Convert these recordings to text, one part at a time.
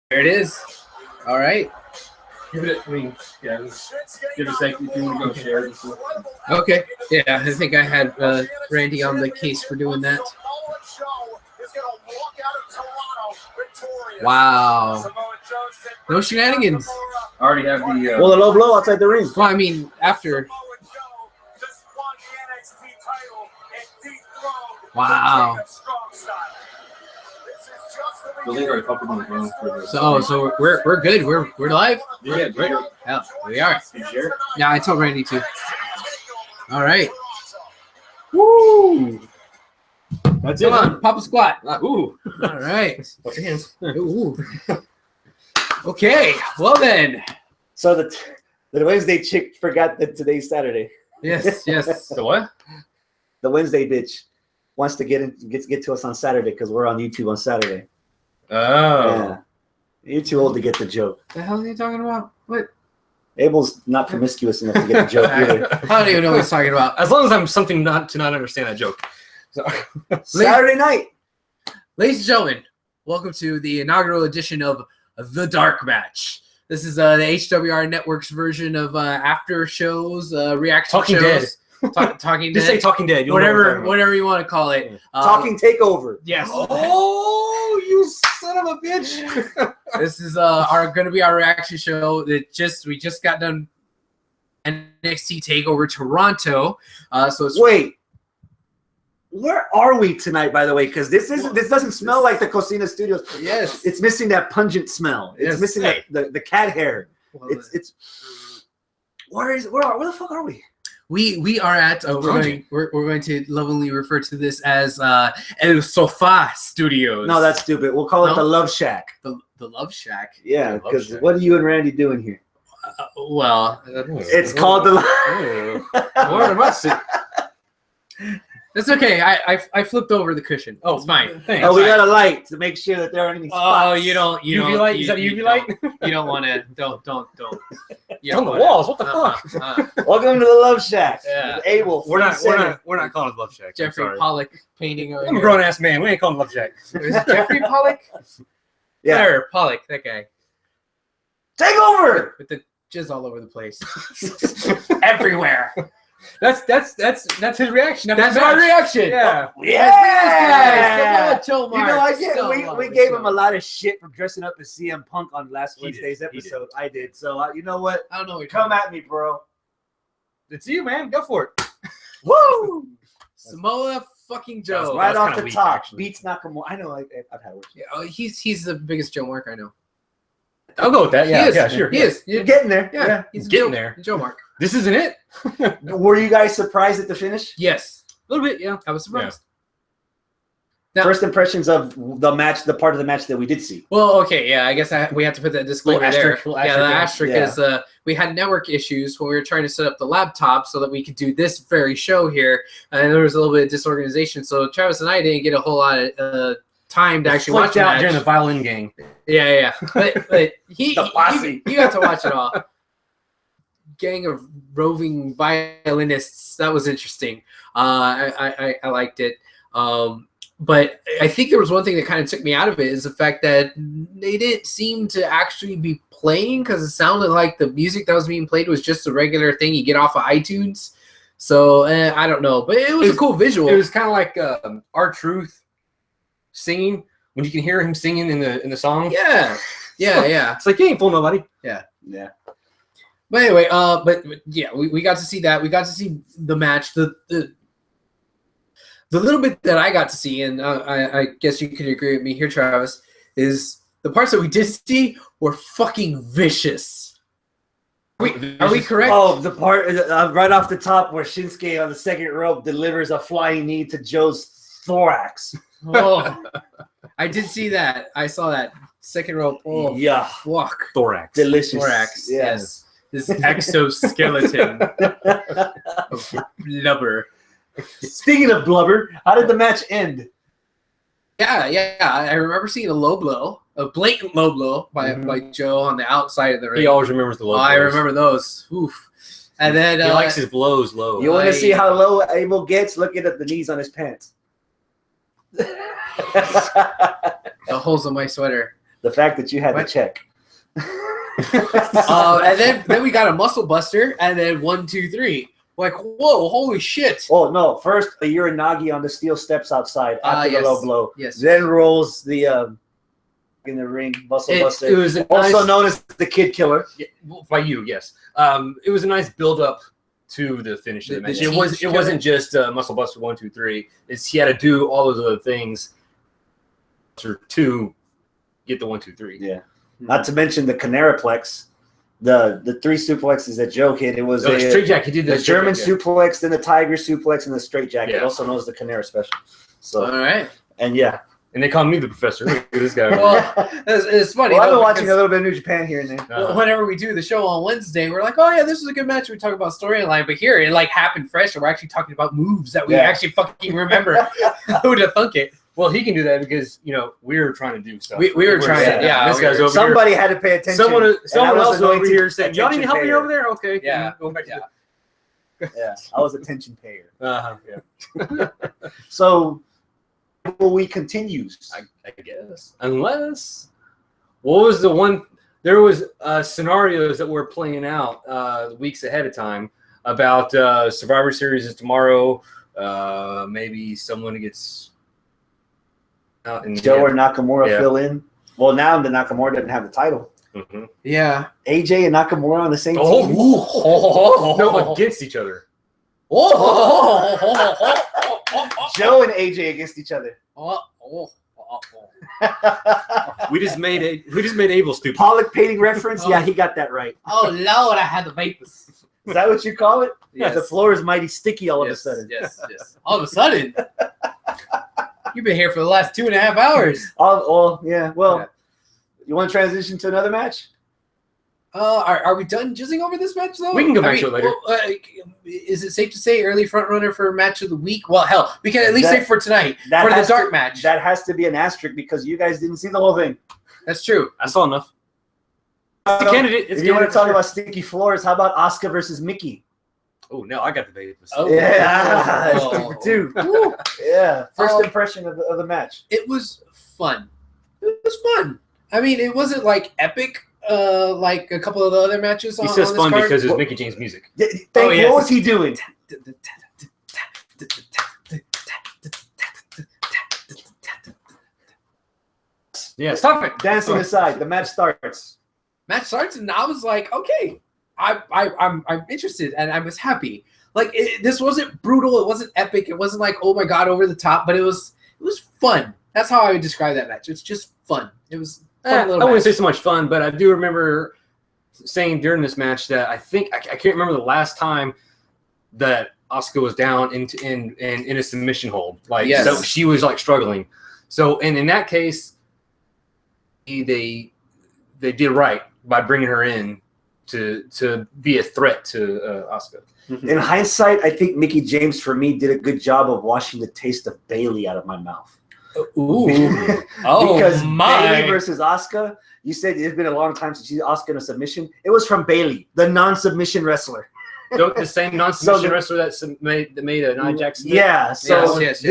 There it is. All right. Give it. I mean, yeah. Give it a second if you want to go share. Okay. Yeah, I think I had Randy on the case for doing that. Wow. No shenanigans. I already have the. Well, a low blow outside the ring. Well, I mean, after. Wow. The link already popped up on the phone for this. So we're good. We're live. Yeah, great. Yeah, we are. Can you share it? Yeah, I told Randy to. All right. Woo! That's Come it. on, pop a squat. Ooh. All right. Watch your hands. Ooh. Okay. Well then. So the Wednesday chick forgot that today's Saturday. Yes. The what? The Wednesday bitch wants to get to us on Saturday because we're on YouTube on Saturday. Oh. Yeah. You're too old to get the joke. The hell are you talking about? What? Abel's not promiscuous enough to get the joke either. I don't even know what he's talking about. As long as I'm something not understand that joke. So. Saturday night. Ladies and gentlemen, welcome to the inaugural edition of The Dark Match. This is the HWR Network's version of after shows, reaction Talking shows. Talking Dead. Just say Talking Dead. Whatever you want to call it. Talking Takeover. Yes. Oh, you son of a bitch! This is going to be our reaction show that we just got done NXT Takeover Toronto. So it's Wait. Where are we tonight, by the way? Because this doesn't smell like the Cocina Studios. Yes. It's missing that pungent smell. It's Yes. missing the cat hair. Well, It's where the fuck are we? We are at we're going to lovingly refer to this as El Sofá Studios. No, that's stupid. We'll call it the Love Shack. the Love Shack. Yeah, Love because Shack. what are you and Randy doing here? Well, It's called the. Where am I sitting? that's okay. I flipped over the cushion. Oh, it's fine. Thanks. Oh, we got a light to make sure that there aren't any spots. Oh, you don't. UV light? Is that UV light? You don't want to. Don't. It's on the walls. What the fuck? Welcome to the Love Shack. Yeah. With Abel. We're not calling it Love Shack. Jeffrey Pollock painting over I'm a here. grown ass man. We ain't calling it Love Shack. Is it Jeffrey Pollock? Yeah. There, Pollock, that guy Take over. with the jizz all over the place, everywhere. That's his reaction. That's my reaction. Yeah. Yeah. Samoa You know, we gave him a lot. lot of shit for dressing up as CM Punk on last He Wednesday's did. He episode. I did. So you know what? I don't know. What you're Come talking at me, bro. It's you, man. Go for it. Woo! about. Samoa fucking Joe. Right was off kinda the weak, top, actually. beats Nakamura. I know. I've had worse. Yeah, oh, he's the biggest Joe Mark I know. I'll go with that. Yeah, he is. yeah, sure. He is. You're getting there. Yeah, he's Getting Joe, there. Joe Mark. This isn't it. Were you guys surprised at the finish? Yes, A little bit, yeah. I was surprised. First impressions of the match, the part of the match that we did see. Well, okay, yeah, I guess we have to put that disclaimer asterisk, there. little Yeah, the asterisk, asterisk is we had network issues when we were trying to set up the laptop so that we could do this very show here, and there was a little bit of disorganization. So Travis and I didn't get a whole lot of time to actually watch Flipped out it during the violin gang. Yeah. But he The posse. he got to watch it all. Gang of roving violinists. That was interesting. I liked it. But I think there was one thing that kind of took me out of it is the fact that they didn't seem to actually be playing because it sounded like the music that was being played was just a regular thing you get off of iTunes. So I don't know, but it was a cool visual. It was kind of like R-Truth singing when you can hear him singing in the song. Yeah. It's like you ain't fooling nobody. Yeah. But anyway, but yeah, we got to see that. We got to see the match. The little bit that I got to see, and I guess you could agree with me here, Travis, is the parts that we did see were fucking vicious. Are we correct? Oh, the part right off the top where Shinsuke on the second rope delivers a flying knee to Joe's thorax. Oh, I did see that. I saw that second rope. Oh, Yeah. fuck. Thorax. Delicious. Thorax. Yeah. Yes. This exoskeleton of blubber. Speaking of blubber, how did the match end? Yeah. I remember seeing a low blow, a blatant low blow by Joe on the outside of the ring. He always remembers the low Oh, blows. I remember those. Oof. And then He likes his blows low. You want to see how low Abel gets? Look at the knees on his pants. the holes in my sweater. The fact that you had What? to check. And then we got a muscle buster, and then 1, 2, 3. Like, whoa, holy shit! Oh no! First, a Uranagi on the steel steps outside after Yes. the low blow. Yes. Then rolls the in the ring muscle buster, It was also known as the Kid Killer. by you, yes. It was a nice build up to the finish of the match. The It wasn't just muscle buster 1, 2, 3. He had to do all those other things to get the 1, 2, 3. Yeah. Not to mention the Caneraplex, the 3 suplexes that Joe hit. It was The straight jacket. He did the German suplex, then the Tiger suplex, and the straight jacket. Yeah. Also known as the Canera special. So All right. and yeah. And they call me the professor. Look at this guy. Well, it's funny. Well, I've been though, watching a because little bit of New Japan here and there. whenever we do the show on Wednesday, we're like, oh yeah, this was a good match. We talk about storyline, but here it like happened fresh, and we're actually talking about moves that we actually fucking remember. Who would have thunk it? Well, he can do that because we were trying to do stuff. We were trying. Yeah. This guy's over Somebody had to pay attention. Someone and I was else over anointed here saying, "Y'all need help me attention over there." Okay. Yeah. Going back to Yeah, I was attention payer. yeah. So, we continues. I guess. Unless, what was the one? There was scenarios that were playing out weeks ahead of time about Survivor Series is tomorrow. Maybe someone gets out in Joe or Nakamura Yeah. fill in. Well, now the Nakamura doesn't have the title. Mm-hmm. Yeah. AJ and Nakamura on the same team. No, against each other. Joe and AJ against each other. We just made Abel stupid. Pollock painting reference. Yeah, he got that right. Oh Lord, I had the vapors. Is that what you call it? Yes. The floor is mighty sticky all of a Yes, sudden. yes. All of a sudden. You've been here for the last 2.5 hours. Yeah. Well, you want to transition to another match? Are we done jizzing over this match though? We can go back to it later. Is it safe to say early front runner for match of the week? Well, hell, we can at least say for tonight that for the has dark to- match. That has to be an asterisk because you guys didn't see the whole thing. That's true. I saw enough. It's a candidate. If you want to talk about sticky floors, how about Asuka versus Mickey? Oh, no, I got the vapors. Oh. Yeah, Oh. it's 2 for 2. Woo. Yeah, first Um, impression of the match. It was fun. It was fun. I mean, it wasn't like epic, like a couple of the other matches. He on says this fun card. because it's Mickey James music. yes. What was he doing? Yeah, stop it. Dancing aside, the match starts. Match starts, and I was like, okay, I'm interested, and I was happy. Like this wasn't brutal, it wasn't epic, it wasn't like oh my god over the top, but it was fun. That's how I would describe that match. It's just fun. It was a fun I little wouldn't match. say so much fun, but I do remember saying during this match that I think I can't remember the last time that Asuka was down in a submission hold. Like Yes. so she was like struggling. So and in that case, they did right by bringing her in to be a threat to Asuka. In hindsight, I think Mickey James for me did a good job of washing the taste of Bailey out of my mouth. Ooh. Oh Because my. Bailey versus Asuka, you said it's been a long time since you Asuka in a submission. It was from Bailey, the non-submission wrestler. The same non-submission So the- wrestler that made a Nia Jax. Yeah. So Yes.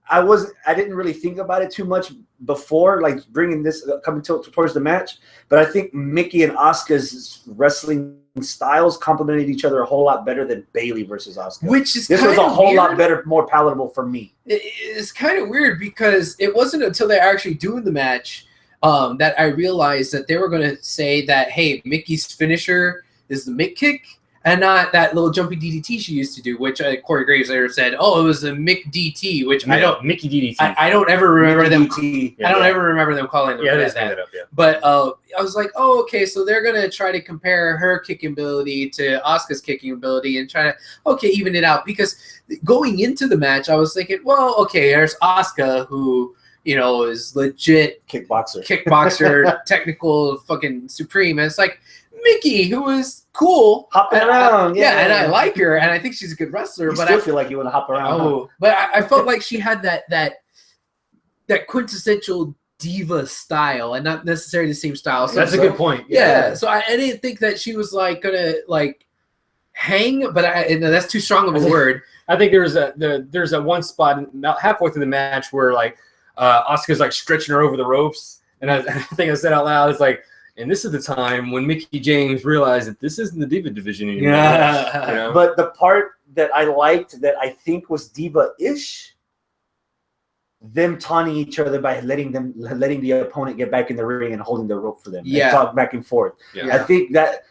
I didn't really think about it too much before, like bringing this coming towards the match. But I think Mickey and Asuka's wrestling styles complemented each other a whole lot better than Bailey versus Asuka. Which is This was a kinda whole lot weird. better, more palatable for me. It's kind of weird because it wasn't until they're actually doing the match that I realized that they were going to say that, hey, Mickey's finisher is the Mick kick and not that little jumpy DDT she used to do, which Corey Graves later said, oh, it was the Mick DT, which I don't Mickey DDT. I don't ever remember them. DDT. I don't ever remember them calling them Yeah, they that. stand it up. Yeah. But I was like, oh, okay, so they're going to try to compare her kicking ability to Asuka's kicking ability and try to, even it out. Because going into the match, I was thinking, well, okay, there's Asuka who, is legit kickboxer, technical fucking supreme. And it's like Mickey, who is cool. Hopping around. Yeah, and I like her, and I think she's a good wrestler. You but still I feel like you want to hop around. huh? Oh, but I felt like she had that quintessential diva style, and not necessarily the same style. So That's a good point. yeah. So I didn't think that she was like gonna like hang, but and that's too strong of a word. I think there's a one spot about halfway through the match where like Asuka's like stretching her over the ropes, and I think I said out loud, it's like, and this is the time when Mickie James realized that this isn't the Diva division anymore. Yeah. You know? But the part that I liked that I think was Diva-ish, them taunting each other by letting the opponent get back in the ring and holding the rope for them. Yeah. And talk back and forth. Yeah. I think that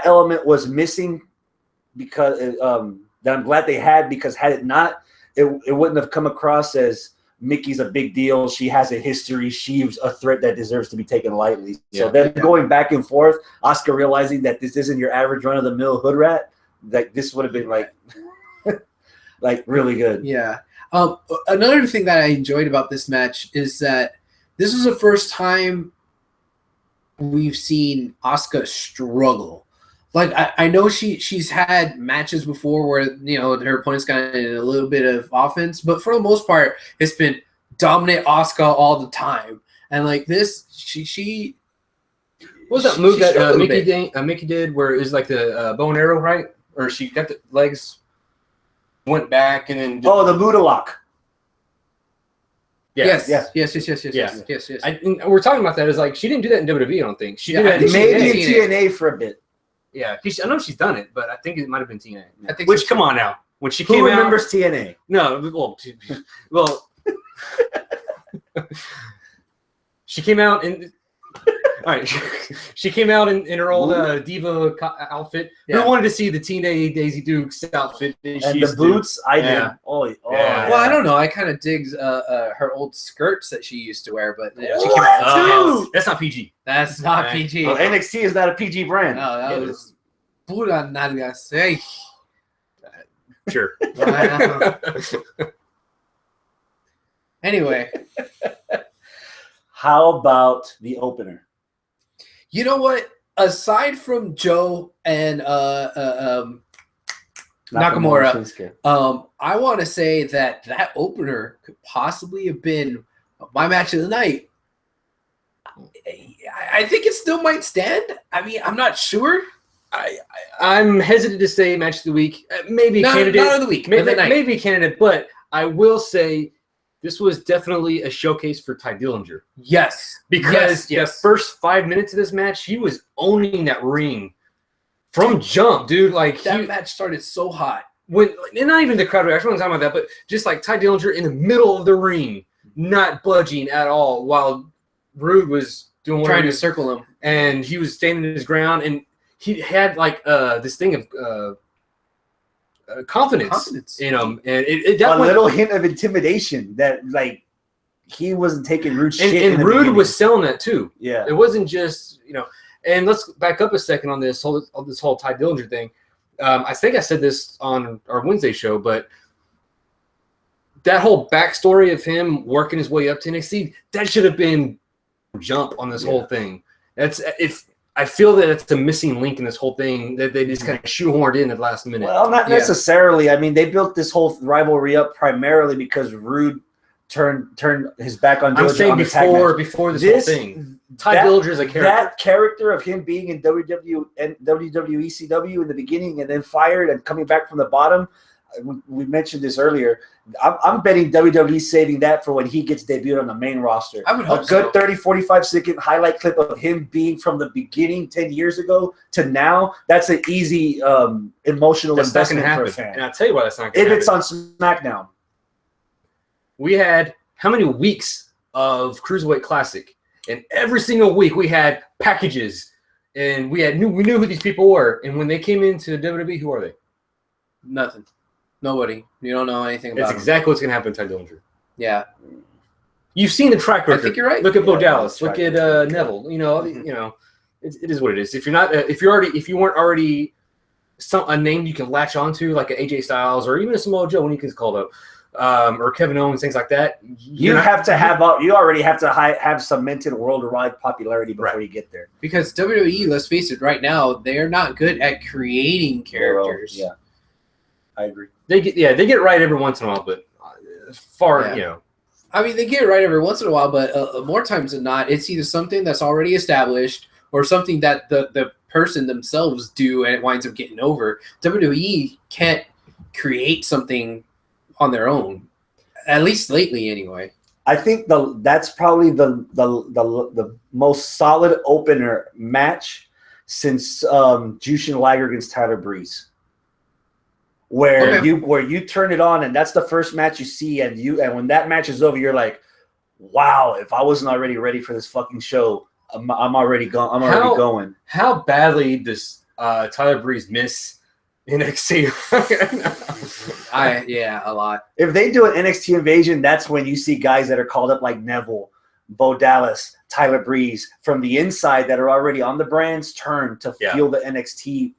element was missing because that I'm glad they had, because had it not, it wouldn't have come across as Mickey's a big deal. She has a history. She's a threat that deserves to be taken lightly. So then going back and forth, Asuka realizing that this isn't your average run-of-the-mill hood rat, like this would have been like, like really good. Yeah. Another thing that I enjoyed about this match is that this was the first time we've seen Asuka struggle. Like I know she's had matches before where her opponent's got a little bit of offense, but for the most part, it's been dominant Asuka all the time. And like this, she what was that move that Mickey did where it was like the bow and arrow, right? Or she got the legs, went back, and then the Buddha lock. Yes. We're talking about that as like she didn't do that in WWE. I don't think she did that. Maybe in TNA for a bit. Yeah, I know she's done it, but I think it might have been TNA. I think Which, come on now, when she came Who out, remembers TNA? No, well, she came out in. All right, she came out in her old diva outfit. Yeah. Who wanted to see the TNA Daisy Dukes outfit? And the boots, I did. Yeah. Well, I don't know. I kind of dig her old skirts that she used to wear, but she What? came out. Dude! That's not PG. That's not Right. PG. Well, NXT is not a PG brand. No, that was pura nalgas. Hey. Sure. Anyway, How about the opener? you know what? Aside from Joe and Nakamura, Shinsuke. I want to say that opener could possibly have been my match of the night. I think it still might stand. I mean, I'm not sure. I'm hesitant to say match of the week. Maybe candidate. Not of the week. But the night. Maybe candidate, but I will say this was definitely a showcase for Ty Dillinger. Yes. Because yes. the first 5 minutes of this match, he was owning that ring from jump, dude. Like that match started so hot. And not even the crowd reaction. I'm not talking about that, but just like Ty Dillinger in the middle of the ring, not budging at all, while Rude was trying to circle him, and he was standing his ground, and he had like this thing of confidence in him, and a little hint of intimidation that like he wasn't taking Rude shit. And Rude was selling that too. Yeah, it wasn't just And let's back up a second on this whole Ty Dillinger thing. I think I said this on our Wednesday show, but that whole backstory of him working his way up to NXT, that should have been jump on this whole thing. I feel that it's a missing link in this whole thing that they just kind of shoehorned in at the last minute. Well, not necessarily. I mean, they built this whole rivalry up primarily because Rude turned his back on Dillinger. I'm saying before this whole thing. Ty Dillinger is a character. That character of him being in WWE CW in the beginning and then fired and coming back from the bottom, we mentioned this earlier. I'm betting WWE saving that for when he gets debuted on the main roster. I would hope a good 30, 45-second highlight clip of him being from the beginning 10 years ago to now. That's an easy emotional investment for a fan. And I'll tell you why that's not going to happen. If it's on SmackDown. We had how many weeks of Cruiserweight Classic? And every single week we had packages, and we knew who these people were. And when they came into WWE, who are they? Nothing. Nobody. You don't know anything about That's exactly what's going to happen to Ty Dillinger. Yeah. You've seen the track record. I think you're right. Look at Bo Dallas. Look at Neville. It is what it is. If you weren't already a name you can latch onto, like an AJ Styles or even a Samoa Joe when he gets called up, or Kevin Owens, things like that. You already have to have cemented worldwide popularity before you get there. Because WWE, let's face it, right now they're not good at creating characters. Yeah, I agree. They get it right every once in a while, but I mean, they get it right every once in a while, but more times than not, it's either something that's already established or something that the person themselves do, and it winds up getting over. WWE can't create something on their own, at least lately, anyway. I think that's probably the most solid opener match since Jushin Liger against Tyler Breeze, where you turn it on and that's the first match you see, and when that match is over, you're like, wow, if I wasn't already ready for this fucking show, I'm already gone. I'm already going. How badly does Tyler Breeze miss NXT? A lot. If they do an NXT invasion, that's when you see guys that are called up like Neville, Bo Dallas, Tyler Breeze from the inside that are already on the brand's turn to feel the NXT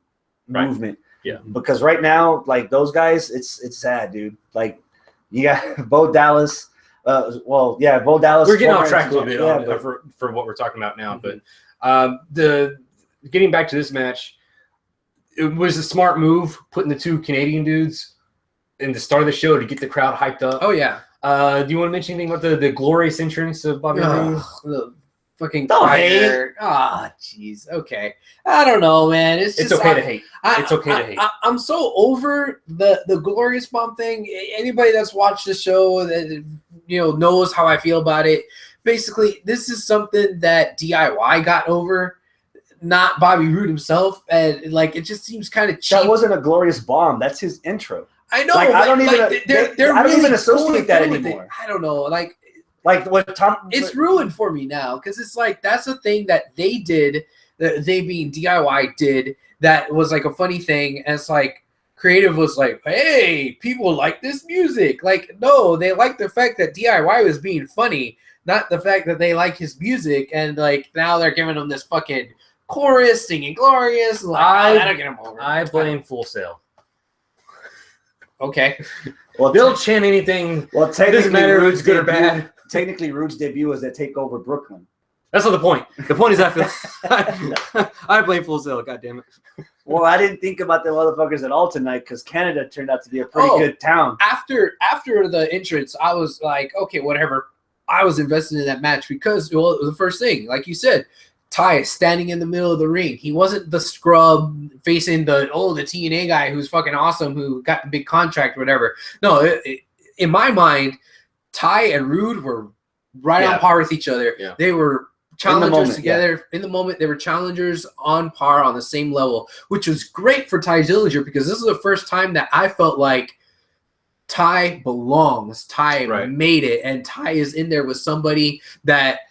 movement. Yeah. Because right now, like those guys, it's sad, dude. Like you got Bo Dallas. Bo Dallas. We're getting off track a little bit for what we're talking about now, but getting back to this match, it was a smart move putting the two Canadian dudes in the start of the show to get the crowd hyped up. Oh yeah. Do you want to mention anything about the glorious entrance of Bobby Roode? The fucking fire. Ah, jeez. Okay. I don't know, man. It's okay to hate. It's okay to hate. I'm so over the glorious bomb thing. Anybody that's watched the show that knows how I feel about it. Basically, this is something that DIY got over, not Bobby Roode himself, and like it just seems kind of cheap. That wasn't a glorious bomb. That's his intro. I know. Like, I don't really even associate that anymore. I don't know. Like what Tom? It's ruined for me now because it's like that's a thing that they did. They being DIY did that was like a funny thing, and it's like creative was like, hey, people like this music. Like, no, they like the fact that DIY was being funny, not the fact that they like his music, and like now they're giving him this fucking chorus singing glorious. Like, I don't get him over. I blame Full Sail. Okay. Well, they'll chant anything. Well, technically, doesn't matter if it's good or bad. Technically, Roode's debut was at Takeover Brooklyn. That's not the point. The point is I feel I blame Full Sail. God damn it. Well, I didn't think about the motherfuckers at all tonight because Canada turned out to be a pretty good town. After the entrance, I was like, okay, whatever. I was invested in that match because, well, the first thing, like you said, Ty standing in the middle of the ring. He wasn't the scrub facing the TNA guy who's fucking awesome, who got the big contract or whatever. No, in my mind, Ty and Roode were right on par with each other. Yeah. They were challengers together. In the moment, they were challengers on par on the same level, which was great for Ty Dillinger because this is the first time that I felt like Ty belongs. Ty made it, and Ty is in there with somebody that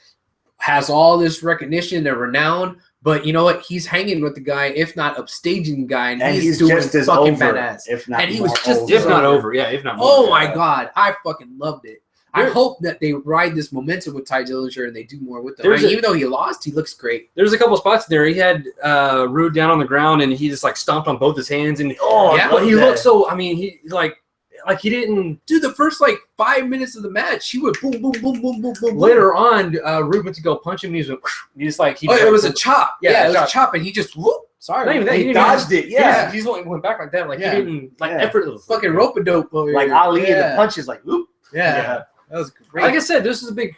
has all this recognition and renown, but you know what? He's hanging with the guy, if not upstaging the guy, and he's doing just as fucking over, badass. If not, and he was just if not over, if not. More, oh my god, I fucking loved it. I hope that they ride this momentum with Ty Dillinger and they do more with him. Even though he lost, he looks great. There's a couple spots there. He had Roode down on the ground and he just like stomped on both his hands and but he looked so. I mean, he like he didn't do the first like 5 minutes of the match. He would boom, boom, boom, boom, boom, boom. Later on, Roode went to go punch him. He just like it was a chop. Yeah, it was a chop, and he just whoop. Sorry, not even that. He dodged it. Yeah, he just went back like that. Like he didn't effortlessly. Fucking rope-a-dope over like here. Ali and the punches like whoop. Yeah, that was great. Like I said, this is a big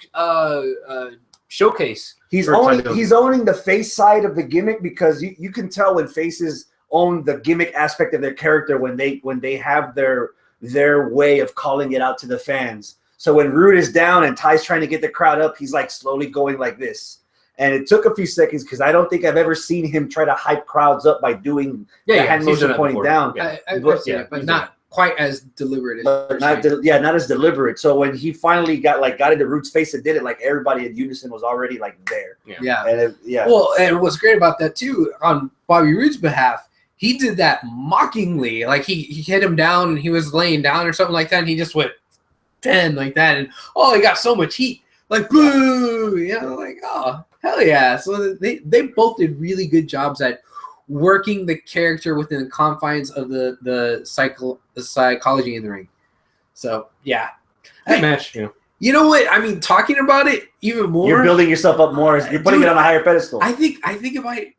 showcase. He's owning the face side of the gimmick because you can tell when faces own the gimmick aspect of their character when they have their way of calling it out to the fans. So when Roode is down and Ty's trying to get the crowd up, he's like slowly going like this. And it took a few seconds because I don't think I've ever seen him try to hype crowds up by doing the hand motion pointing down. But not quite as deliberate. Not as deliberate. So when he finally got into Roode's face and did it, like everybody in unison was already like there. Yeah. And Well, and what's great about that too, on Bobby Roode's behalf, he did that mockingly. Like he hit him down and he was laying down or something like that, and he just went 10 like that, and he got so much heat. Like boo, like oh hell yeah. So they both did really good jobs at working the character within the confines of the psychology in the ring. So yeah. Good match, yeah. You know what? I mean, talking about it even more. You're building yourself up more. You're putting it on a higher pedestal. I think if I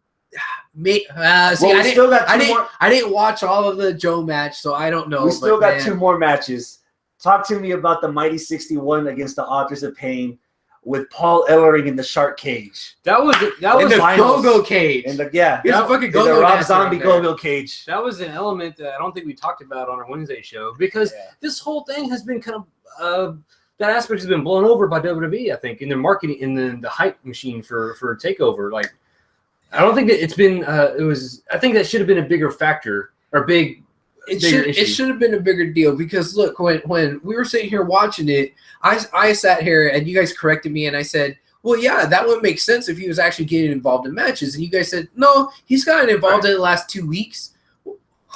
I didn't watch all of the Joe match, so I don't know. We still got 2 more matches. Talk to me about the Mighty 61 against the Authors of Pain with Paul Ellering in the shark cage. That was the go-go cage. In the fucking go-go Rob Zombie go-go cage. That was an element that I don't think we talked about on our Wednesday show because this whole thing has been kind of that aspect has been blown over by WWE. I think in their marketing, in the hype machine for Takeover. Like, I don't think that it's been. I think that should have been a bigger factor or bigger issue. It should have been a bigger deal because look, when we were sitting here watching it, I sat here and you guys corrected me and I said, well, yeah, that would make sense if he was actually getting involved in matches. And you guys said, no, he's gotten involved in the last 2 weeks.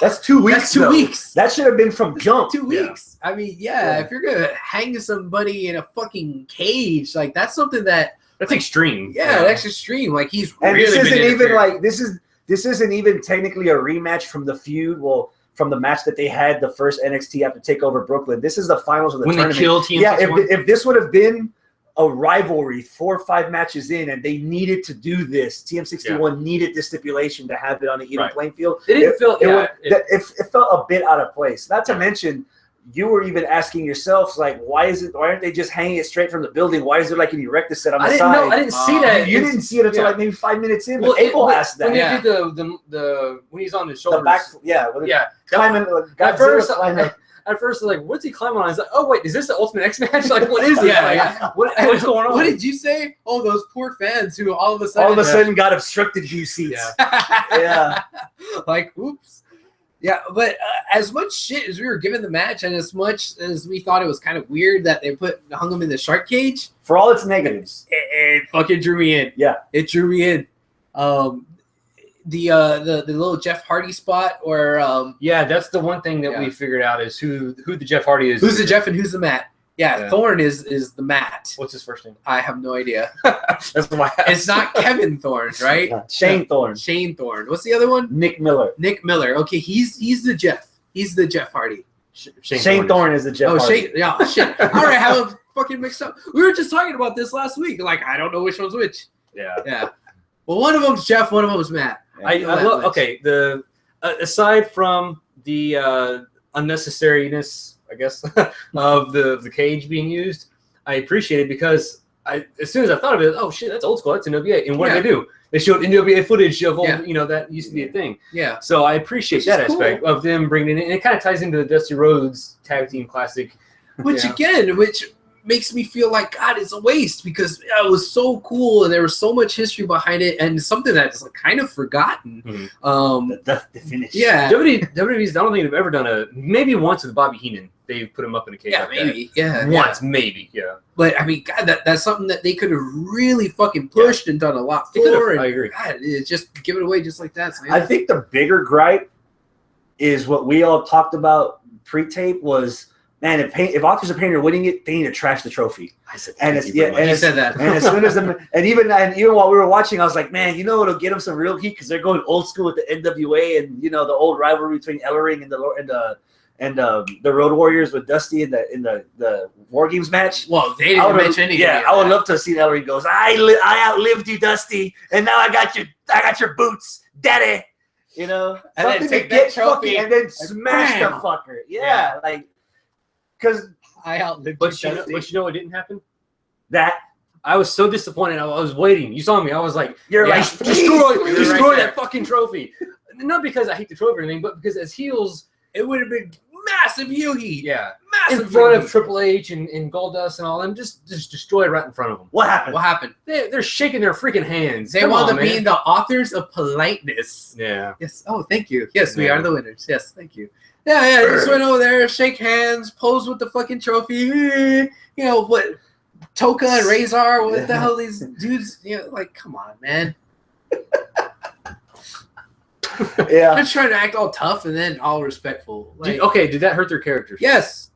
That's 2 weeks. That's 2 weeks. That should have been from jump. 2 weeks. I mean, if you're gonna hang somebody in a fucking cage, like that's something that's extreme. Yeah, that's extreme. Like he's and really this isn't even like this isn't even technically a rematch from the feud. Well, from the match that they had the first NXT after Takeover Brooklyn. This is the finals of the tournament. They killed TM61. Yeah, if this would have been a rivalry 4 or 5 matches in and they needed to do this, TM61 needed this stipulation to have it on an even playing field. It felt a bit out of place. Not to mention, you were even asking yourselves, like, why aren't they just hanging it straight from the building? Why is there like an erector set on the side? I didn't see that. You didn't see it until like maybe 5 minutes in. Well, April asked that. When he did the when he's on his shoulders. The back, climbing. At first, like, what's he climbing on? I was like, oh wait, is this the Ultimate X match? Like, what is it? What's going on? What did you say? Oh, those poor fans who all of a sudden got obstructed view seats. Yeah. Like, oops. Yeah, but as much shit as we were given the match, and as much as we thought it was kind of weird that they hung him in the shark cage, for all its negatives, it fucking drew me in. Yeah, it drew me in. The little Jeff Hardy spot, or that's the one thing that we figured out is who the Jeff Hardy is. Who's the Jeff and who's the Matt? Yeah, Thorne is the Matt. What's his first name? I have no idea. That's why it's not Kevin Thorne, right? Shane Thorne. Shane Thorne. What's the other one? Nick Miller. Okay, he's the Jeff. He's the Jeff Hardy. Shane Thorne is the Jeff Hardy. Shane. Yeah, shit. All right, I have fucking mixed up. We were just talking about this last week. Like, I don't know which one's which. Yeah. Well, one of them's Jeff. One of them's Matt. I love. Okay, the aside from the unnecessariness, I guess, of the cage being used, I appreciate it because as soon as I thought of it, oh shit, that's old school. That's NWA. And what did they do? They showed NWA footage of old, that used to be a thing. Yeah. So I appreciate that aspect of them bringing it in. And it kind of ties into the Dusty Rhodes Tag Team Classic. Which makes me feel like, God, it's a waste because it was so cool and there was so much history behind it and something that's like kind of forgotten. Mm-hmm. The finish. Yeah. WWE's, I don't think they've ever done maybe once with Bobby Heenan. They've put him up in a cage. Yeah, like maybe. That. Yeah. Once, maybe. Yeah. But I mean, God, that's something that they could have really fucking pushed and done a lot for. I agree. God, just give it away just like that. I think the bigger gripe is what we all talked about pre-tape was, man, if Authors of Pain are winning it, they need to trash the trophy. I said, and you said that. And as soon as even while we were watching, I was like, man, it'll get them some real heat because they're going old school with the NWA and the old rivalry between Ellering and the Road Warriors with Dusty in the War Games match. Well, they didn't mention anything. Yeah, I would love to see Ellering goes, I outlived you, Dusty, and now I got your boots, daddy. And something to get fucking and then smash the fucker. Yeah. Like. Because I outlived but you know what didn't happen? That I was so disappointed. I was waiting. You saw me. I was like, destroy that fucking trophy. Not because I hate the trophy or anything, but because as heels, it would have been massive heel heat. Yeah. Massive in front of Triple H and Goldust and all them. Just destroyed right in front of them. What happened? They're shaking their freaking hands. They wound up being the authors of politeness. Yeah. Yes. Oh, thank you. Yes, we are the winners. Yes, thank you. Yeah, just went over there, shake hands, pose with the fucking trophy. What Toka and Razor, what the hell these dudes, like, come on, man. Yeah. They're trying to act all tough and then all respectful. Like, did that hurt their characters? Yes,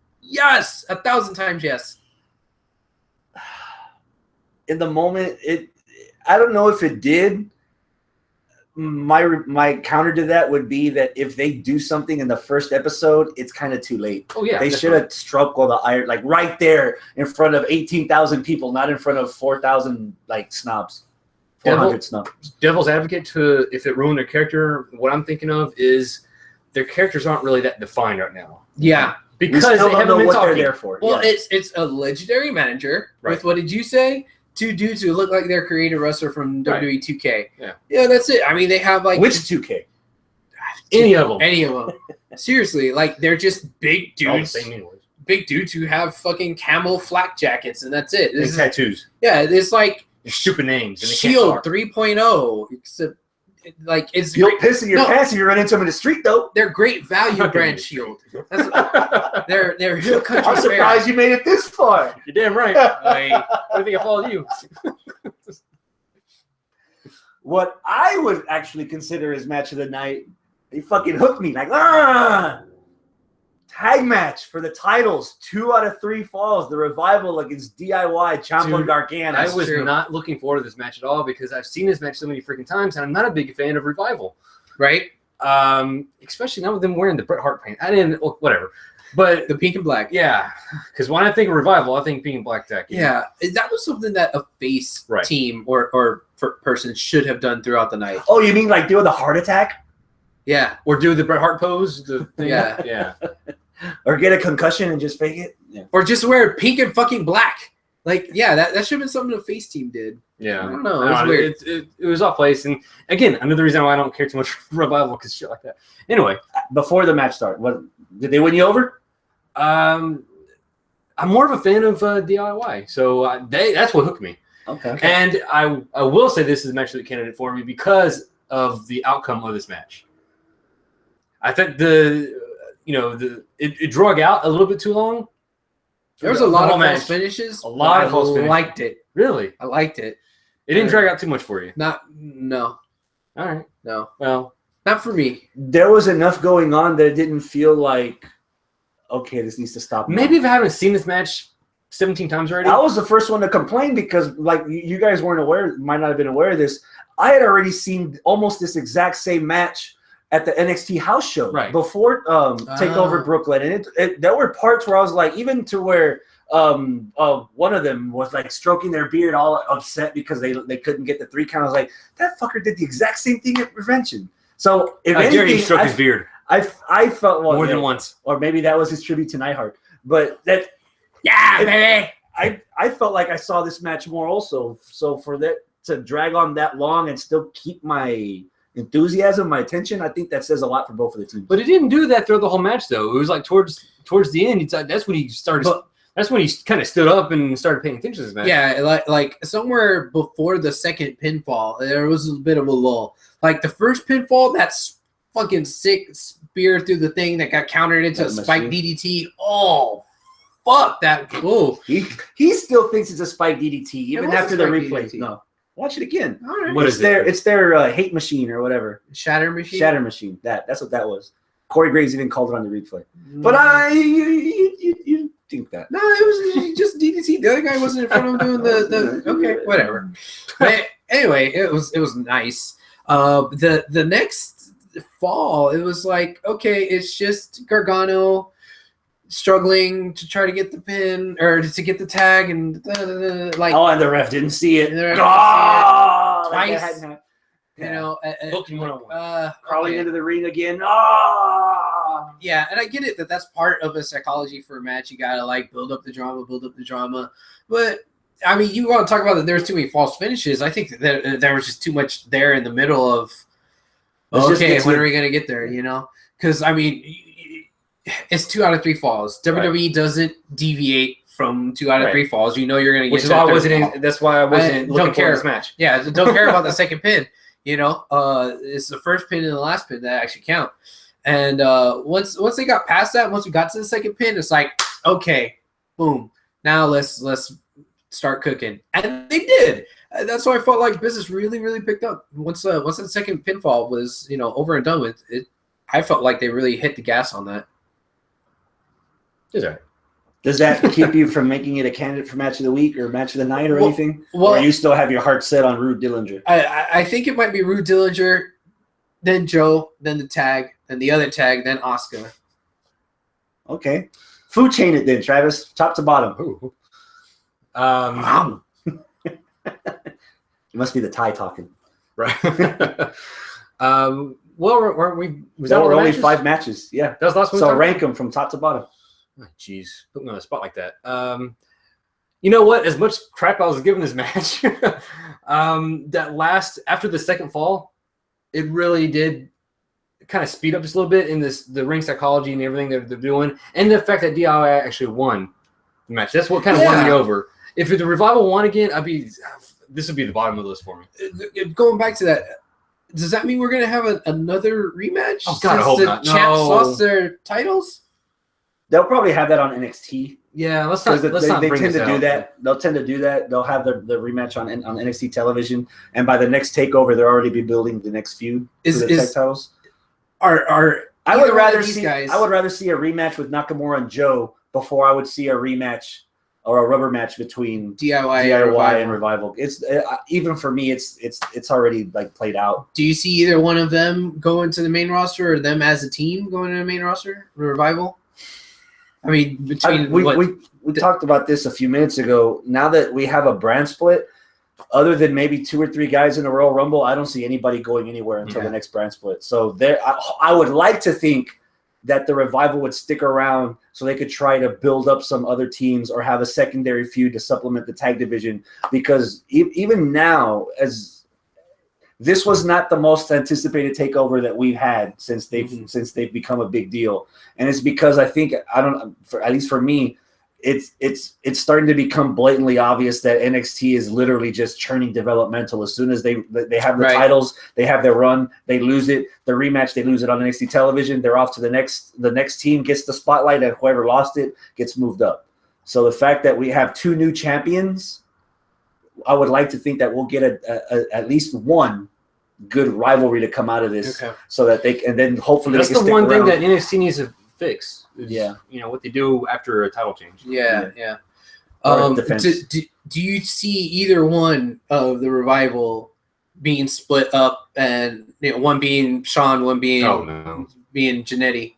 1,000 times yes. In the moment, I don't know if it did. My counter to that would be that if they do something in the first episode, it's kind of too late. Oh yeah, they should have struck all the iron like right there in front of 18,000 people, not in front of 4,000 like snobs, 400 snobs. Devil's advocate if it ruined their character. What I'm thinking of is their characters aren't really that defined right now. Yeah, because they haven't been what talking. They're there for. Well, it's a legendary manager with what did you say? 2 dudes who look like they're creative wrestler from WWE 2K. Yeah, that's it. I mean, they have like which 2K? Any of them. Seriously, like they're just big dudes. big dudes who have fucking camel flak jackets, and that's it. And tattoos. Yeah, it's like They're stupid names. And they can't Shield talk. 3.0. Except, like, it's You'll great. piss in your pants if you run into them in the street, though. They're great value brand Shield. They're Hill Country I'm surprised you made it this far. You're damn right. I think I followed you. What I would actually consider as match of the night, they fucking hooked me. Like, tag match for the titles. 2 out of 3 falls. The Revival against DIY, Ciampa and Gargano. I was not looking forward to this match at all because I've seen this match so many freaking times, and I'm not a big fan of Revival. right. Especially not with them wearing the Bret Hart paint. I didn't, whatever. But The pink and black. yeah, because when I think of Revival, I think pink and black tag. Yeah, that was something that a face team or person should have done throughout the night. Oh, you mean like doing the heart attack? Yeah, Or do the Bret Hart pose. The thing. Yeah. Yeah. Or get a concussion and just fake it? Yeah. or just wear pink and fucking black. Like, yeah, that should have been something the face team did. Yeah. I don't know. It was weird. It was off place. And again, another reason why I don't care too much for Revival because shit like that. Anyway. Before the match started, did they win you over? I'm more of a fan of DIY. So that's what hooked me. Okay. And I will say this is a match that candidate for me because of the outcome of this match. I think it drug out a little bit too long. There was a lot of false finishes. A lot of false finishes. I liked it. Really? I liked it. It didn't drag out too much for you. No. All right. No. Well, not for me. There was enough going on that it didn't feel like, okay, this needs to stop now. maybe if I haven't seen this match 17 times already. I was the first one to complain because, like, you guys weren't aware, might not have been aware of this. I had already seen almost this exact same match at the NXT house show before Takeover Brooklyn, and there were parts where I was like, even to where one of them was like stroking their beard, all upset because they couldn't get the 3 count. I was like, that fucker did the exact same thing at Prevention. So if I dare anything, he stroked his beard. I felt more than once, or maybe that was his tribute to Neidhart. But that, baby. I felt like I saw this match more also. So for that to drag on that long and still keep my enthusiasm, my attention, I think that says a lot for both of the teams. but it didn't do that throughout the whole match though. It was like towards the end. That's when he started. That's when he kind of stood up and started paying attention to this match. Yeah, like somewhere before the second pinfall, there was a bit of a lull. Like the first pinfall, that's fucking sick spear through the thing that got countered into a spike DDT. Oh, fuck that! Whoa, he still thinks it's a spike DDT even after the replay. DDT. No, watch it again. All right. What is it? It's their hate machine or whatever. Shatter machine. Shatter machine. That's what that was. Corey Graves even called it on the replay. But you think that? No, it was just DDT. The other guy wasn't in front of him doing the okay, whatever. But anyway, it was nice. The next fall, it was like, okay, it's just Gargano struggling to try to get the pin or to get the tag, and like, and the ref didn't see it. Twice. You know, Booking 101. Crawling into the ring again. Yeah, and I get it that's part of a psychology for a match. You gotta like build up the drama. But I mean, you want to talk about that there's too many false finishes. I think that there was just too much there in the middle of. Okay, when are we gonna get there? You know, because I mean, it's 2 out of 3 falls. WWE doesn't deviate from 2 out of 3 falls. You know, you're gonna get. Which is why I wasn't. That's why I wasn't looking for this match. Yeah, don't care about the second pin. You know, it's the first pin and the last pin that actually count. And once they got past that, once we got to the second pin, it's like, okay, boom. Now let's start cooking, and they did. That's why I felt like business really, really picked up. Once the second pinfall was over and done with, it, I felt like they really hit the gas on that. Is that? Does that keep you from making it a candidate for match of the week or match of the night or anything? Well, or you still have your heart set on Rude Dillinger? I think it might be Rude Dillinger, then Joe, then the tag, then the other tag, then Asuka. Okay. Food chain it then, Travis. Top to bottom. Ooh. It must be the Thai talking. Right. Well, weren't we? There were only 5 matches. Yeah. That was the last one. So rank them from top to bottom. Jeez, put me on a spot like that. You know what? As much crap I was giving this match, after the second fall, it really did kind of speed up just a little bit in the ring psychology and everything they're doing, and the fact that DIY actually won the match. That's what kind of won me over. If the Revival won again, this would be the bottom of the list for me. Going back to that, does that mean we're gonna have another rematch? Oh God, I hope not. Champs lost their titles. They'll probably have that on NXT. Yeah, let's not They bring tend this to do out. that. They'll tend to do that. They'll have the rematch on NXT television, and by the next takeover, they'll already be building the next feud for the tag titles. I would rather see a rematch with Nakamura and Joe before I would see a rematch or a rubber match between DIY and Revival. It's even for me, it's already like played out. Do you see either one of them going to the main roster, or them as a team going to the main roster? Revival. I mean, we talked about this a few minutes ago. Now that we have a brand split, other than maybe 2 or 3 guys in the Royal Rumble, I don't see anybody going anywhere until the next brand split. So I would like to think that the Revival would stick around so they could try to build up some other teams or have a secondary feud to supplement the tag division. Because even now, as this was not the most anticipated takeover that we've had since they've become a big deal, and it's because I think at least for me, it's starting to become blatantly obvious that NXT is literally just churning developmental. As soon as they have the titles, they have their run, they lose it, the rematch, they lose it on NXT television, they're off to the next team gets the spotlight, and whoever lost it gets moved up. So the fact that we have 2 new champions, I would like to think that we'll get at least one good rivalry to come out of this, so that and then hopefully that's the one thing that NXT needs to fix. Is, what they do after a title change. Yeah. Do you see either one of the Revival being split up, and one being Sean, one being being Jannetty?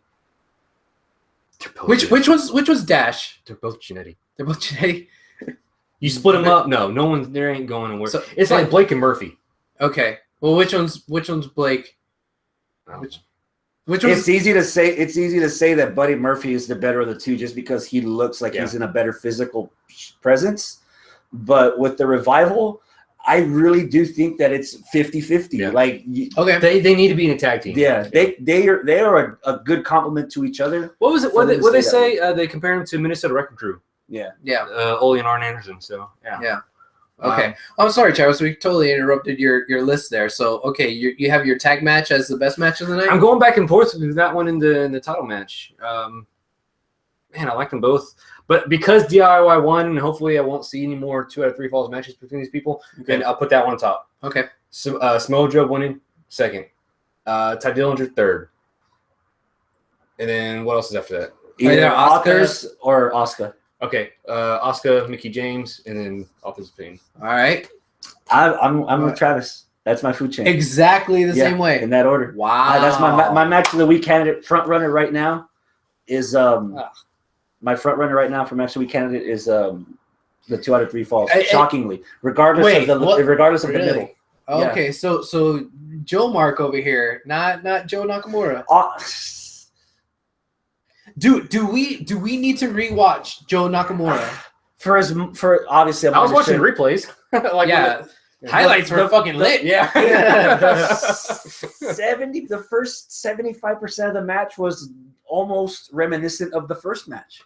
Which was Dash? They're both Jannetty. They're both Jannetty. You split them up? No one. There ain't going anywhere. So, it's like Blake and Murphy. Okay. Well, which one's Blake? Which one's... It's easy to say that Buddy Murphy is the better of the two, just because he looks like he's in a better physical presence. But with the Revival, I really do think that it's 50-50. Yeah. Like, they need to be in a tag team. Yeah, they are a good complement to each other. What was it? What they say? They compare him to Minnesota Wrecking Crew. Yeah. Ole and Arn Anderson. So yeah. Okay. I'm sorry, Travis. We totally interrupted your list there. So, okay, you have your tag match as the best match of the night? I'm going back and forth with that one in the title match. Man, I like them both. But because DIY won, and hopefully I won't see any more 2 out of 3 falls matches between these people, then I'll put that one on top. Okay. So, Samoa Joe winning second. Ty Dillinger third. And then what else is after that? Either Authors or Asuka. Okay, Asuka, Mickey James, and then Authors of Pain. All right. I'm with Travis. That's my food chain. Exactly the same way. In that order. Wow. That's my match of the week candidate. Front runner right now is my front runner right now for match of the week candidate is the 2 out of 3 falls. Shockingly, regardless of the middle. Okay, so Joe Mark over here, not Joe Nakamura. Do we need to rewatch Joe Nakamura? For obviously, I was watching replays. Highlights were fucking lit. Yeah. The first 75% of the match was almost reminiscent of the first match.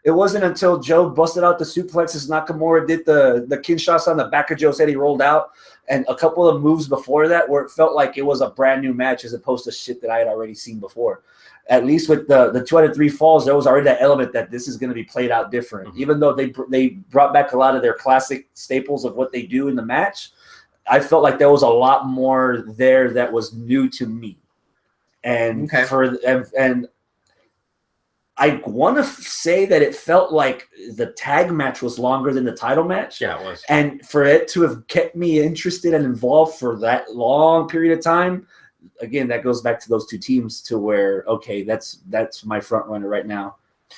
It wasn't until Joe busted out the suplexes, Nakamura did the Kinshots on the back of Joe's head, he rolled out, and a couple of moves before that where it felt like it was a brand new match as opposed to shit that I had already seen before. At least with the 2 out of 3 falls, there was already that element that this is going to be played out different. Mm-hmm. Even though they brought back a lot of their classic staples of what they do in the match, I felt like there was a lot more there that was new to me. And and I want to say that it felt like the tag match was longer than the title match. Yeah, it was. And for it to have kept me interested and involved for that long period of time, again, that goes back to those 2 teams to where, okay, that's my front runner right now.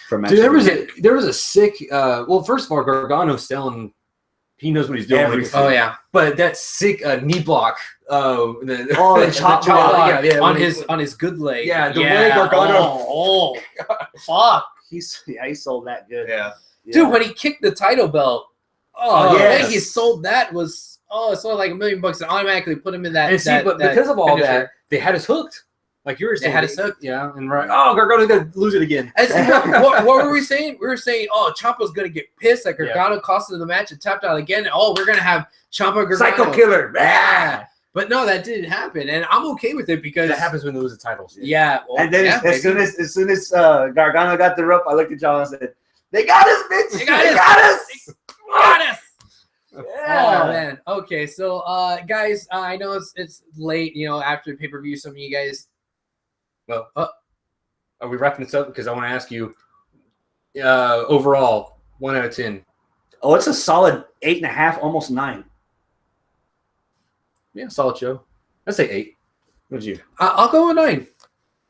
For match. Dude, there was a sick. Well, first of all, Gargano's selling. He knows what he's doing. Everything. Oh yeah, but that sick knee block. The chop block. On his good leg. Yeah, the way Gargano. Oh, fuck. He sold that good. Yeah. Dude, when he kicked the title belt, the way he sold that was it sold like $1 million and automatically put him in that. But because of all that, they had us hooked. like you were They saying, had us hooked. Yeah, and right. Oh, Gargano's gonna lose it again. What were we saying? We were saying, oh, Ciampa's gonna get pissed. Like Gargano cost him the match and tapped out again. And, oh, we're gonna have Ciampa Gargano. Psycho Killer. Yeah. But no, that didn't happen, and I'm okay with it because that happens when they lose the titles. Yeah. Well, and then as soon as Gargano got the rope, I looked at John and said, "They got us, bitch! They got us! They got us!" Yeah. Oh man. Okay, so guys, I know it's late. You know, after the pay-per-view, some of you guys. Well, are we wrapping this up? Because I want to ask you, overall, 1 out of 10. Oh, it's a solid 8.5, almost 9. Yeah, solid show. I'd say 8. What'd you? I'll go with 9.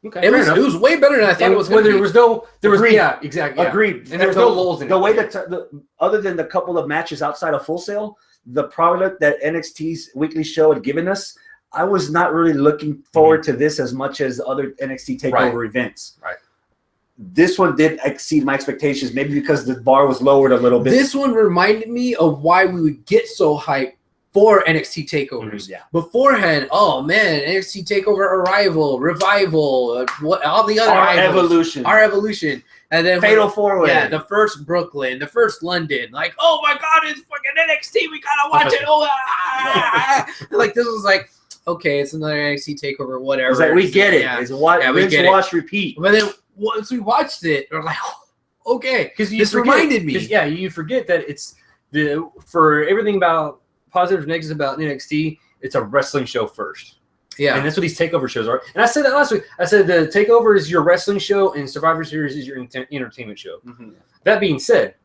Okay, it was way better than I thought it was. There was Agreed. Yeah, exactly. Yeah. Agreed. And there was no lulls in it. The way that other than the couple of matches outside of Full Sail, the product that NXT's weekly show had given us, I was not really looking forward to this as much as other NXT Takeover events. Right. This one did exceed my expectations, maybe because the bar was lowered a little bit. This one reminded me of why we would get so hyped for NXT Takeovers. Yeah. Beforehand, oh man, NXT Takeover Arrival, Revival, all the other Our Evolution. And then Fatal 4-Way. Yeah, the first Brooklyn, the first London. Like, oh my God, it's fucking NXT. We gotta watch it. Oh, like this was like, okay, it's another NXT Takeover, whatever. It's like, we get it. Yeah. It's watch, repeat. But then once we watched it, we're like, okay, because this reminded me. Yeah, you forget that it's for everything about positives, negatives about NXT. It's a wrestling show first. Yeah, and that's what these takeover shows are. And I said that last week. I said the takeover is your wrestling show, and Survivor Series is your entertainment show. Mm-hmm. That being said,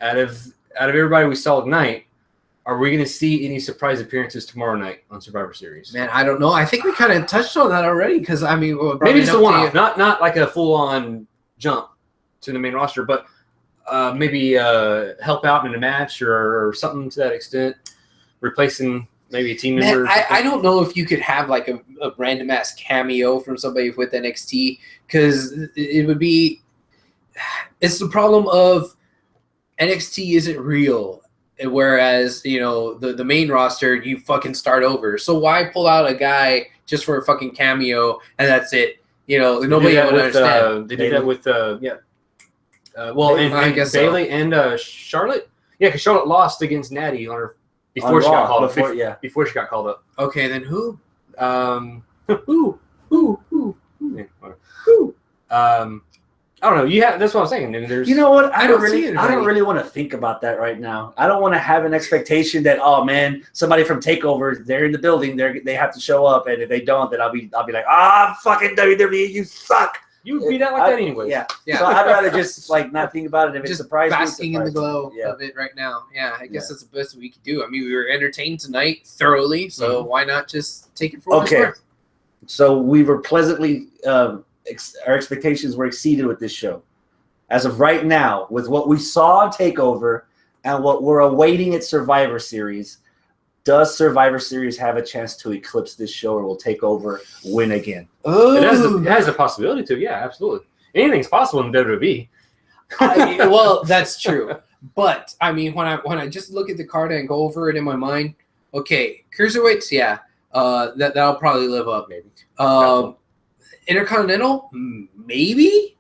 out of everybody we saw tonight, are we going to see any surprise appearances tomorrow night on Survivor Series? Man, I don't know. I think we kind of touched on that already because I mean, maybe just a one-off, not like a full-on jump to the main roster, but maybe help out in a match or something to that extent, replacing. Maybe a team member. Man, I don't know if you could have like a random ass cameo from somebody with NXT because it would be. It's the problem of NXT isn't real, whereas the main roster you fucking start over. So why pull out a guy just for a fucking cameo and that's it? Nobody would understand. They did that with I guess Bayley so. And Charlotte. Yeah, because Charlotte lost against Natty on her. Before she got called up. Before she got called up. Okay, then who? Who? I don't know. That's what I'm saying. There's. You know what? I don't really want to think about that right now. I don't want to have an expectation that somebody from Takeover, they're in the building, they have to show up, and if they don't, then I'll be like, fucking WWE, you suck. You would be that like that anyway. Yeah. So I'd rather just not think about it. If it's surprising, basking in the glow of it right now. Yeah, I guess that's the best we could do. I mean, we were entertained tonight thoroughly, so why not just take it for what it's worth? So we were pleasantly, our expectations were exceeded with this show. As of right now, with what we saw on Takeover and what we're awaiting at Survivor Series, does Survivor Series have a chance to eclipse this show, or will Takeover win again? It has a possibility to. Yeah, absolutely. Anything's possible in WWE. Well, that's true. But I mean, when I just look at the card and go over it in my mind, okay, cruiserweights, yeah, that'll probably live up. Maybe. Intercontinental, maybe.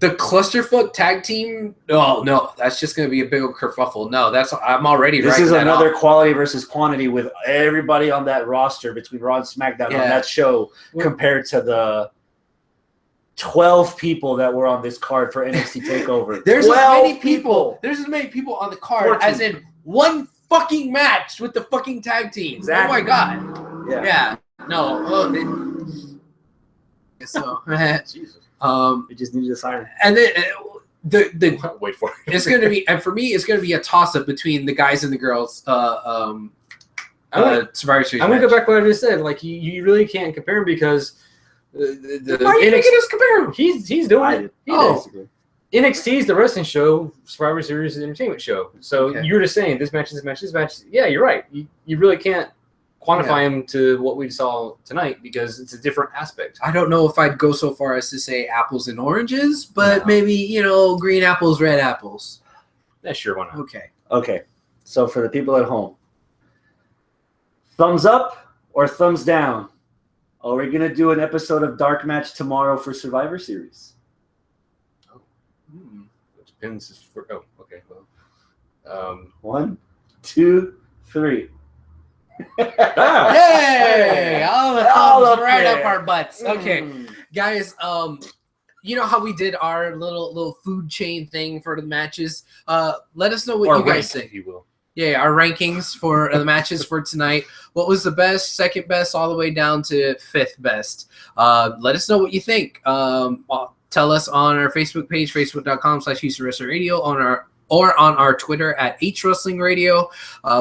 The clusterfuck tag team, no, that's just going to be a big old kerfuffle. No, I'm already. This is another quality versus quantity with everybody on that roster between Raw and SmackDown on that show compared to the 12 people that were on this card for NXT Takeover. There's as many people. There's as many people on the card 14. As in one fucking match with the fucking tag team. Exactly. Oh my god. Yeah. No. So. Jesus. We just needed a siren. And then the wait for it. It's going to be, and for me, it's going to be a toss up between the guys and the girls. Survivor Series. I'm going to go back to what I just said. Like you really can't compare them because why are you making us compare him? He's doing it. NXT is the wrestling show. Survivor Series is the entertainment show. So you're just saying this match. Yeah, you're right. You really can't quantify him to what we saw tonight because it's a different aspect. I don't know if I'd go so far as to say apples and oranges, but maybe, green apples, red apples. Yeah, sure, why not? Okay. So for the people at home, thumbs up or thumbs down Are we gonna do an episode of Dark Match tomorrow for Survivor Series? It depends. Okay. Well, 1, 2, 3. Hey, all the All thumbs up right there. up our butts. Okay, Mm. guys. You know how we did our little food chain thing for the matches? Let us know what or you guys rank, think. if you will. Yeah, our rankings for the matches for tonight. What was the best, second best, all the way down to fifth best? Let us know what you think. Tell us on our Facebook page, facebook.com/HoustonWrestlingRadio, on our Twitter at HWrestlingRadio.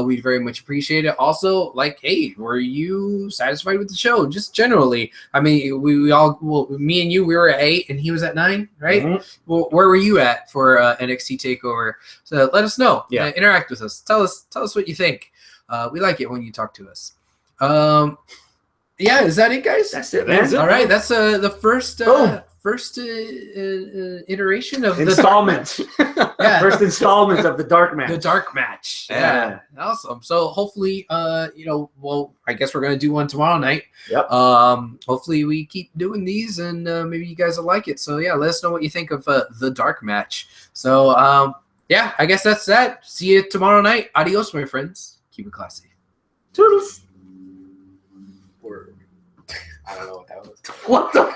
We'd very much appreciate it. Also, hey, were you satisfied with the show? Just generally. I mean, we all, me and you, we were at 8 and he was at 9, right? Mhm. Well, where were you at for NXT Takeover? So let us know. Yeah. Interact with us. Tell us what you think. We like it when you talk to us. Yeah, is that it, guys? That's it, That's man. it. All right, that's the first Boom. iteration of Installment. yeah, First installment of the Dark Match. the dark match. Yeah. Awesome. So hopefully, I guess we're gonna do one tomorrow night. Yep. Hopefully we keep doing these, and maybe you guys will like it. So yeah, let us know what you think of the dark match. So yeah, I guess that's that. See you tomorrow night. Adios, my friends. Keep it classy. Toodles. Word. I don't know what that was. What the?